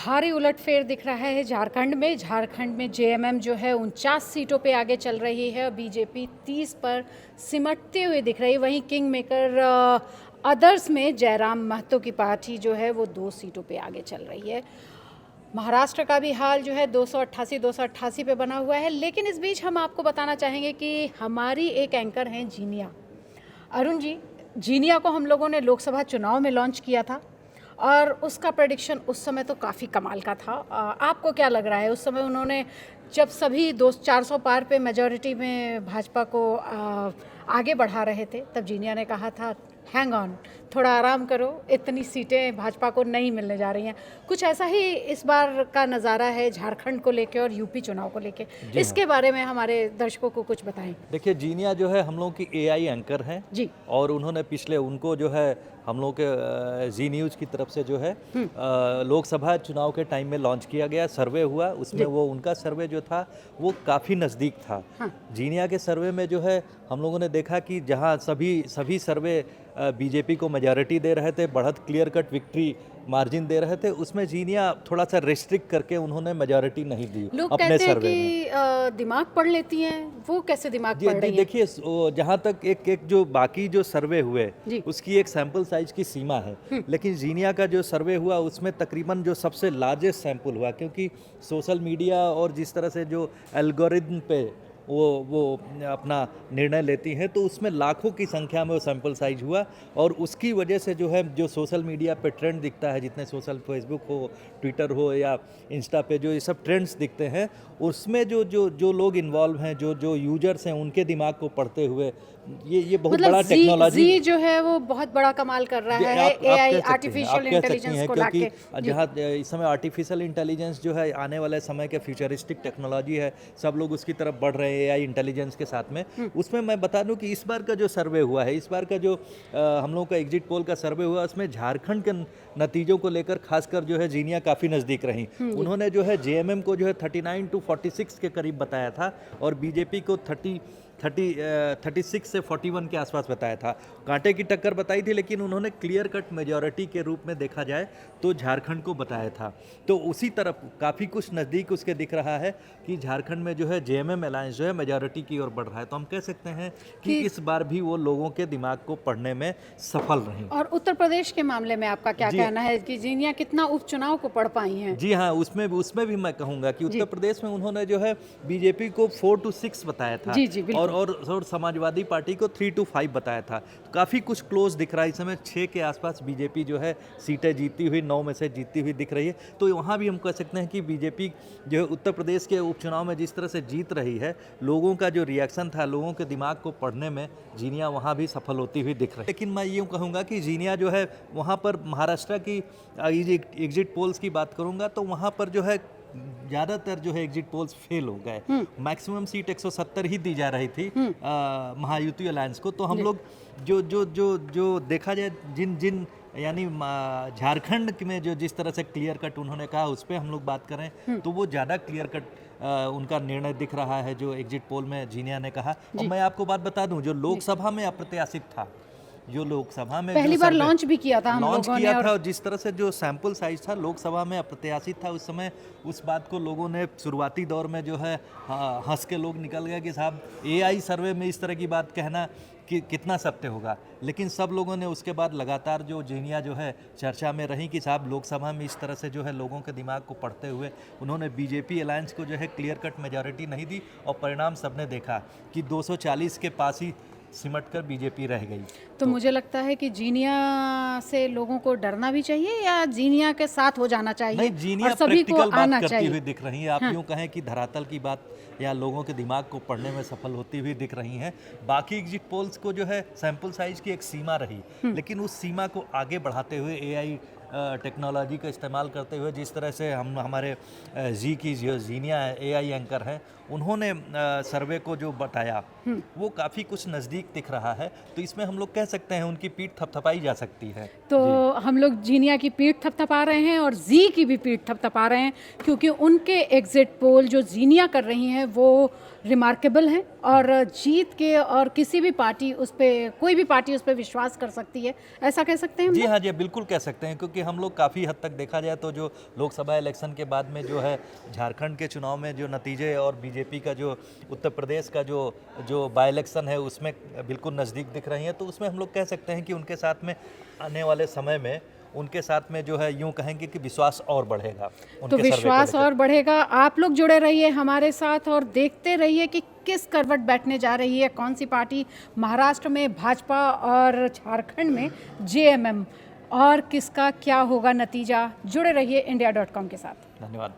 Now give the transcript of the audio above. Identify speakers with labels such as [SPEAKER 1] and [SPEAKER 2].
[SPEAKER 1] भारी उलटफेर दिख रहा है झारखंड में जेएमएम जो है 49 सीटों पे आगे चल रही है और बीजेपी 30 पर सिमटते हुए दिख रही है। वहीं किंग मेकर अदर्स में जयराम महतो की पार्टी जो है वो 2 सीटों पे आगे चल रही है। महाराष्ट्र का भी हाल जो है 288 पे बना हुआ है। लेकिन इस बीच हम आपको बताना चाहेंगे कि हमारी एक एंकर हैं जीनिया अरुण जी। जीनिया को हम लोगों ने लोकसभा चुनाव में लॉन्च किया था और उसका प्रेडिक्शन उस समय तो काफ़ी कमाल का था। आपको क्या लग रहा है उस समय उन्होंने जब सभी 400 पार पे मेजॉरिटी में भाजपा को आगे बढ़ा रहे थे तब जीनिया ने कहा था हैंग ऑन, थोड़ा आराम करो, इतनी सीटें भाजपा को नहीं मिलने जा रही हैं। कुछ ऐसा ही इस बार का नज़ारा है झारखंड को लेके और यूपी चुनाव को लेके। इसके बारे में हमारे दर्शकों को कुछ बताएं।
[SPEAKER 2] देखिए, जीनिया जो है हम लोगों की एआई एंकर हैं
[SPEAKER 1] जी,
[SPEAKER 2] और उन्होंने पिछले उनको जो है हम लोग के जी न्यूज़ की तरफ से जो है लोकसभा चुनाव के टाइम में लॉन्च किया गया, सर्वे हुआ, उसमें वो उनका सर्वे जो था वो काफ़ी नज़दीक था।
[SPEAKER 1] हाँ।
[SPEAKER 2] जीनिया के सर्वे में जो है हम लोगों ने देखा कि जहां सभी सर्वे बीजेपी को मेजॉरिटी दे रहे थे, बढ़त clear cut victory margin they रहे थे, उसमें जीनिया थोड़ा सा रेस्ट्रिक्ट करके उन्होंने मेजॉरिटी नहीं दी
[SPEAKER 1] लोग
[SPEAKER 2] अपने
[SPEAKER 1] कहते हैं
[SPEAKER 2] सर्वे में।
[SPEAKER 1] कि दिमाग पढ़ लेती हैं, वो कैसे दिमाग पढ़ रही हैं?
[SPEAKER 2] देखिए, जहाँ तक एक जो बाकी जो सर्वे हुए
[SPEAKER 1] जी।
[SPEAKER 2] उसकी एक सैंपल साइज की सीमा है, लेकिन जीनिया का जो सर्वे हुआ उसमें तकरीबन जो सबसे लार्जेस्ट सैंपल हुआ, क्योंकि सोशल मीडिया और जिस तरह से जो एल्गोरिथम पे वो अपना निर्णय लेती हैं तो उसमें लाखों की संख्या में वो सैंपल साइज हुआ और उसकी वजह से जो है जो सोशल मीडिया पे ट्रेंड दिखता है, जितने सोशल फेसबुक हो, ट्विटर हो या इंस्टा पे जो ये सब ट्रेंड्स दिखते हैं, उसमें जो लोग इन्वॉल्व हैं, जो यूजर्स हैं, उनके दिमाग को पढ़ते हुए ये बहुत बड़ा टेक्नोलॉजी
[SPEAKER 1] जी जो है वो बहुत बड़ा कमाल कर रहा है। एआई आर्टिफिशियल इंटेलिजेंस को लाके,
[SPEAKER 2] क्योंकि जहाँ इस समय आर्टिफिशियल इंटेलिजेंस जो है आने वाले समय के फ्यूचरिस्टिक टेक्नोलॉजी है, सब लोग उसकी तरफ बढ़ रहे हैं एआई इंटेलिजेंस के साथ में। उसमें मैं बता दूं कि इस बार का जो सर्वे हुआ है, इस बार का जो हम लोगों का एग्जिट पोल का सर्वे हुआ, उसमें झारखंड के नतीजों को लेकर खासकर जो है जीनिया काफ़ी नज़दीक रही। उन्होंने जो है जेएमएम को जो है 39 to 46 के करीब बताया था और बीजेपी को 36 से 41 के आसपास बताया था। कांटे की टक्कर बताई थी, लेकिन उन्होंने क्लियर कट मेजॉरिटी के रूप में देखा जाए तो झारखंड को बताया था। तो उसी तरफ काफ़ी कुछ नज़दीक उसके दिख रहा है कि झारखंड में जो है जेएमएम अलायंस जो है मेजॉरिटी की ओर बढ़ रहा है। तो हम कह सकते हैं कि इस बार भी वो लोगों के दिमाग को पढ़ने में सफल रही।
[SPEAKER 1] और उत्तर प्रदेश के मामले में आपका क्या कहना है कि जीनिया कितना उपचुनाव को पढ़ पाई हैं?
[SPEAKER 2] जी हाँ, उसमें भी मैं कहूँगा कि उत्तर प्रदेश में उन्होंने जो है बीजेपी को 4 to 6 बताया था।
[SPEAKER 1] जी,
[SPEAKER 2] और समाजवादी पार्टी को 3 to 5 बताया था। तो काफ़ी कुछ क्लोज दिख रहा है। इस समय 6 के आसपास बीजेपी जो है सीटें जीतती हुई, 9 में से जीतती हुई दिख रही है। तो वहाँ भी हम कह सकते हैं कि बीजेपी जो है उत्तर प्रदेश के उपचुनाव में जिस तरह से जीत रही है, लोगों का जो रिएक्शन था, लोगों के दिमाग को पढ़ने में जीनिया वहाँ भी सफल होती हुई दिख रही है। लेकिन मैं यूँ कहूँगा कि जीनिया जो है वहाँ पर महाराष्ट्र की एग्जिट पोल्स की बात करूँगा तो वहाँ पर जो है ज़्यादातर जो है एग्जिट पोल्स फेल हो गए। मैक्सिमम सीट 170 ही दी जा रही थी महायुति अलायंस को। तो हम लोग जो देखा जाए जिन यानी झारखंड में जो जिस तरह से क्लियर कट उन्होंने कहा, उस पर हम लोग बात करें तो वो ज़्यादा क्लियर कट उनका निर्णय दिख रहा है जो एग्जिट पोल में जीनिया ने कहा। और मैं आपको बात बता दूं, जो लोकसभा में अप्रत्याशित था, जो लोकसभा में
[SPEAKER 1] पहली बार लॉन्च भी किया था हम लोगों ने,
[SPEAKER 2] और जिस तरह से जो सैंपल साइज था लोकसभा में अप्रत्याशित था, उस समय उस बात को लोगों ने शुरुआती दौर में जो है हंस के लोग निकल गए कि साहब एआई सर्वे में इस तरह की बात कहना कि कितना सत्य होगा। लेकिन सब लोगों ने उसके बाद लगातार जो जीनिया जो है चर्चा में रही कि साहब लोकसभा में इस तरह से जो है लोगों के दिमाग को पढ़ते हुए उन्होंने बीजेपी अलायंस को जो है क्लियर कट मेजॉरिटी नहीं दी और परिणाम सबने देखा कि 240 के पास ही सिमट कर बीजेपी रह गई।
[SPEAKER 1] तो मुझे लगता है कि जीनिया से लोगों को डरना भी चाहिए या जीनिया के साथ हो जाना चाहिए?
[SPEAKER 2] नहीं, जीनिया
[SPEAKER 1] और सभी को
[SPEAKER 2] प्रैक्टिकल
[SPEAKER 1] आना
[SPEAKER 2] बात करती
[SPEAKER 1] चाहिए।
[SPEAKER 2] हुई दिख रही है। आप यूँ कहें कि धरातल की बात या लोगों के दिमाग को पढ़ने में सफल होती हुई दिख रही हैं। बाकी एग्जिट पोल्स को जो है सैंपल साइज की एक सीमा रही, लेकिन उस सीमा को आगे बढ़ाते हुए एआई टेक्नोलॉजी का इस्तेमाल करते हुए जिस तरह से हमारे जी की जो जीनिया एआई एंकर हैं, उन्होंने सर्वे को जो बताया वो काफ़ी कुछ नज़दीक दिख रहा है। तो इसमें हम लोग कह सकते हैं उनकी पीठ थपथपाई जा सकती है।
[SPEAKER 1] तो हम लोग जीनिया की पीठ थपथपा रहे हैं और जी की भी पीठ थपथपा रहे हैं, क्योंकि उनके एग्जिट पोल जो जीनिया कर रही हैं वो रिमार्केबल हैं और जीत के, और किसी भी पार्टी उस पर, कोई भी पार्टी उस पर विश्वास कर सकती है, ऐसा कह सकते हैं हम
[SPEAKER 2] जी
[SPEAKER 1] लोग?
[SPEAKER 2] हाँ जी, बिल्कुल कह सकते हैं, क्योंकि हम लोग काफ़ी हद तक देखा जाए तो जो लोकसभा इलेक्शन के बाद में जो है झारखंड के चुनाव में जो नतीजे और बीजेपी का जो उत्तर प्रदेश का जो जो बाई इलेक्शन है उसमें बिल्कुल नज़दीक दिख रही हैं, तो उसमें हम लोग कह सकते हैं कि उनके साथ में आने वाले समय में उनके साथ में जो है यूं कहेंगे कि विश्वास और बढ़ेगा
[SPEAKER 1] तो
[SPEAKER 2] उनके सर्वे को
[SPEAKER 1] विश्वास
[SPEAKER 2] लेकर।
[SPEAKER 1] और बढ़ेगा। आप लोग जुड़े रहिए हमारे साथ और देखते रहिए कि किस करवट बैठने जा रही है कौन सी पार्टी, महाराष्ट्र में भाजपा और झारखंड में जेएमएम, और किसका क्या होगा नतीजा। जुड़े रहिए इंडिया.com के साथ।
[SPEAKER 2] धन्यवाद।